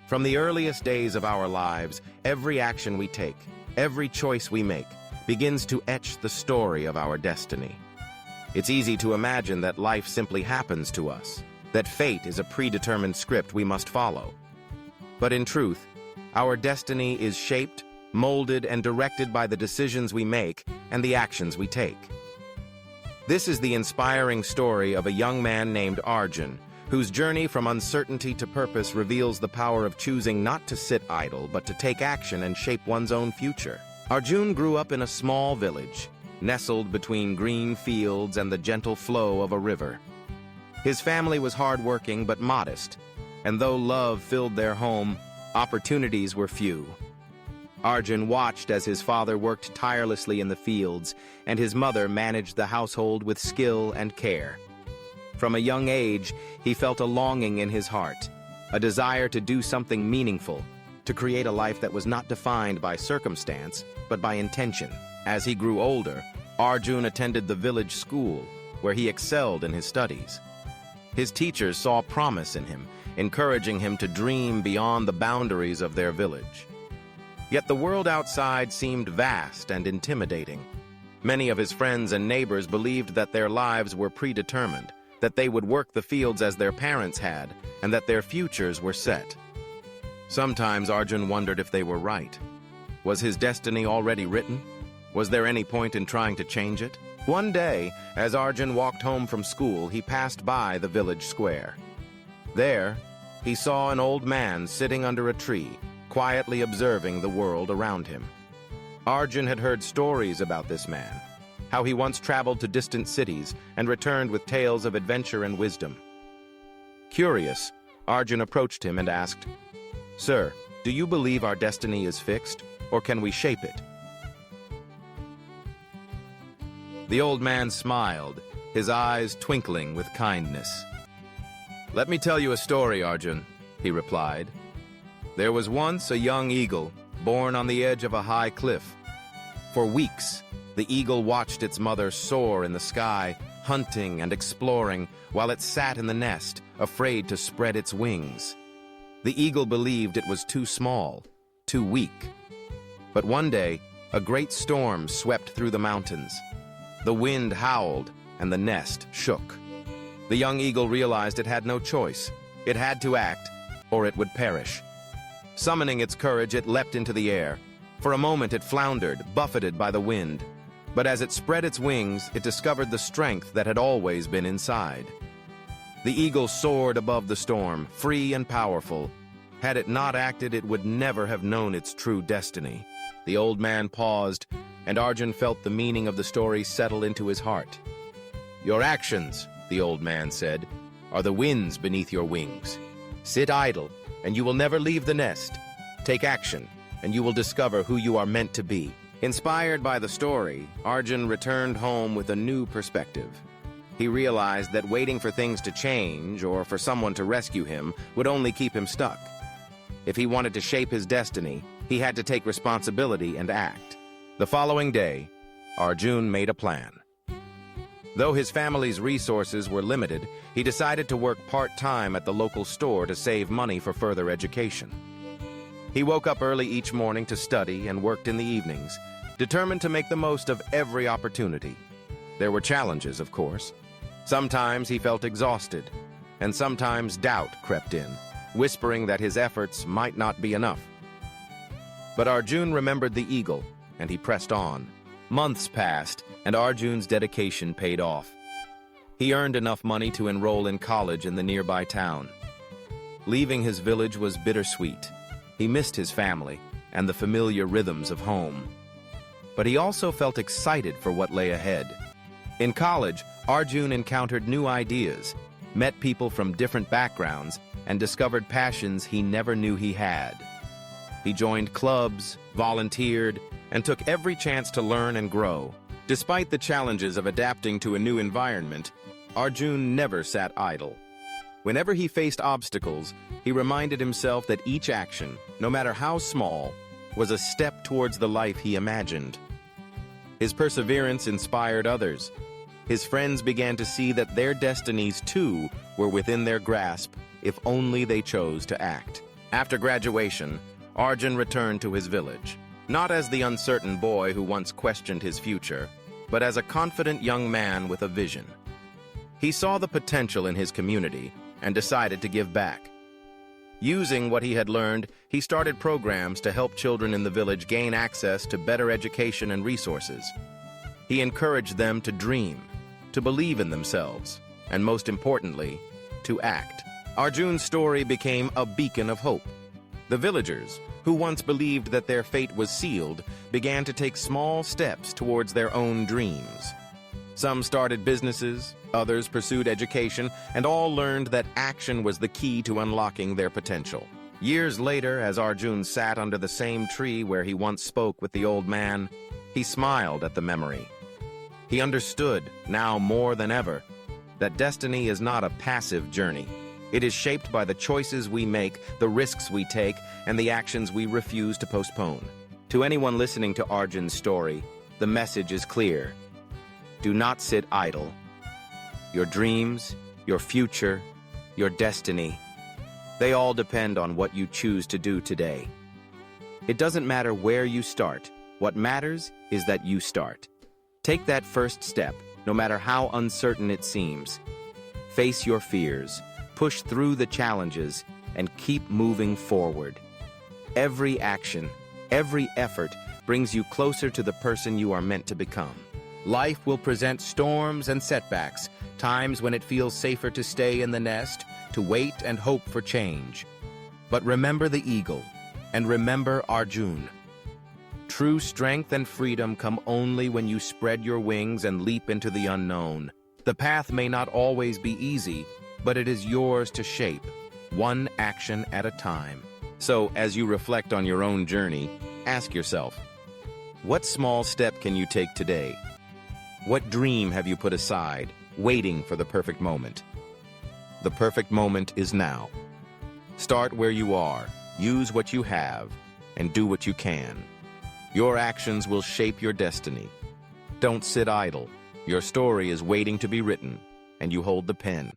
From the earliest days of our lives, every action we take, every choice we make, begins to etch the story of our destiny. It's easy to imagine that life simply happens to us, that fate is a predetermined script we must follow. But in truth, our destiny is shaped, molded, and directed by the decisions we make and the actions we take. This is the inspiring story of a young man named Arjun, whose journey from uncertainty to purpose reveals the power of choosing not to sit idle, but to take action and shape one's own future. Arjun grew up in a small village, nestled between green fields and the gentle flow of a river. His family was hardworking but modest, and though love filled their home, opportunities were few. Arjun watched as his father worked tirelessly in the fields, and his mother managed the household with skill and care. From a young age, he felt a longing in his heart, a desire to do something meaningful, to create a life that was not defined by circumstance, but by intention. As he grew older, Arjun attended the village school, where he excelled in his studies. His teachers saw promise in him, encouraging him to dream beyond the boundaries of their village. Yet the world outside seemed vast and intimidating. Many of his friends and neighbors believed that their lives were predetermined, that they would work the fields as their parents had, and that their futures were set. Sometimes Arjun wondered if they were right. Was his destiny already written? Was there any point in trying to change it? One day, as Arjun walked home from school, he passed by the village square. There, he saw an old man sitting under a tree, quietly observing the world around him. Arjun had heard stories about this man, how he once traveled to distant cities and returned with tales of adventure and wisdom. Curious, Arjun approached him and asked, "Sir, do you believe our destiny is fixed, or can we shape it?" The old man smiled, his eyes twinkling with kindness. "Let me tell you a story, Arjun," he replied. "There was once a young eagle born on the edge of a high cliff. For weeks, the eagle watched its mother soar in the sky, hunting and exploring, while it sat in the nest, afraid to spread its wings. The eagle believed it was too small, too weak. But one day, a great storm swept through the mountains. The wind howled, and the nest shook. The young eagle realized it had no choice. It had to act, or it would perish. Summoning its courage, it leapt into the air. For a moment it floundered, buffeted by the wind. But as it spread its wings, it discovered the strength that had always been inside. The eagle soared above the storm, free and powerful. Had it not acted, it would never have known its true destiny. The old man paused, and Arjun felt the meaning of the story settle into his heart. "Your actions," the old man said, "are the winds beneath your wings. Sit idle, and you will never leave the nest. Take action, and you will discover who you are meant to be." Inspired by the story, Arjun returned home with a new perspective. He realized that waiting for things to change or for someone to rescue him would only keep him stuck. If he wanted to shape his destiny, he had to take responsibility and act. The following day, Arjun made a plan. Though his family's resources were limited, he decided to work part-time at the local store to save money for further education. He woke up early each morning to study and worked in the evenings, determined to make the most of every opportunity. There were challenges, of course. Sometimes he felt exhausted, and sometimes doubt crept in, whispering that his efforts might not be enough. But Arjun remembered the eagle, and he pressed on. Months passed, and Arjun's dedication paid off. He earned enough money to enroll in college in the nearby town. Leaving his village was bittersweet. He missed his family and the familiar rhythms of home. But he also felt excited for what lay ahead. In college, Arjun encountered new ideas, met people from different backgrounds, and discovered passions he never knew he had. He joined clubs, volunteered, and took every chance to learn and grow. Despite the challenges of adapting to a new environment, Arjun never sat idle. Whenever he faced obstacles, he reminded himself that each action, no matter how small, was a step towards the life he imagined. His perseverance inspired others. His friends began to see that their destinies, too, were within their grasp if only they chose to act. After graduation, Arjun returned to his village, not as the uncertain boy who once questioned his future, but as a confident young man with a vision. He saw the potential in his community and decided to give back. Using what he had learned, he started programs to help children in the village gain access to better education and resources. He encouraged them to dream, to believe in themselves, and most importantly, to act. Arjun's story became a beacon of hope. The villagers, who once believed that their fate was sealed, began to take small steps towards their own dreams. Some started businesses, others pursued education, and all learned that action was the key to unlocking their potential. Years later, as Arjun sat under the same tree where he once spoke with the old man, he smiled at the memory. He understood, now more than ever, that destiny is not a passive journey. It is shaped by the choices we make, the risks we take, and the actions we refuse to postpone. To anyone listening to Arjun's story, the message is clear. Do not sit idle. Your dreams, your future, your destiny, they all depend on what you choose to do today. It doesn't matter where you start. What matters is that you start. Take that first step, no matter how uncertain it seems. Face your fears, push through the challenges, and keep moving forward. Every action, every effort brings you closer to the person you are meant to become. Life will present storms and setbacks, times when it feels safer to stay in the nest, to wait and hope for change. But remember the eagle, and remember Arjun. True strength and freedom come only when you spread your wings and leap into the unknown. The path may not always be easy, but it is yours to shape, one action at a time. So, as you reflect on your own journey, ask yourself, what small step can you take today? What dream have you put aside, waiting for the perfect moment? The perfect moment is now. Start where you are, use what you have, and do what you can. Your actions will shape your destiny. Don't sit idle. Your story is waiting to be written, and you hold the pen.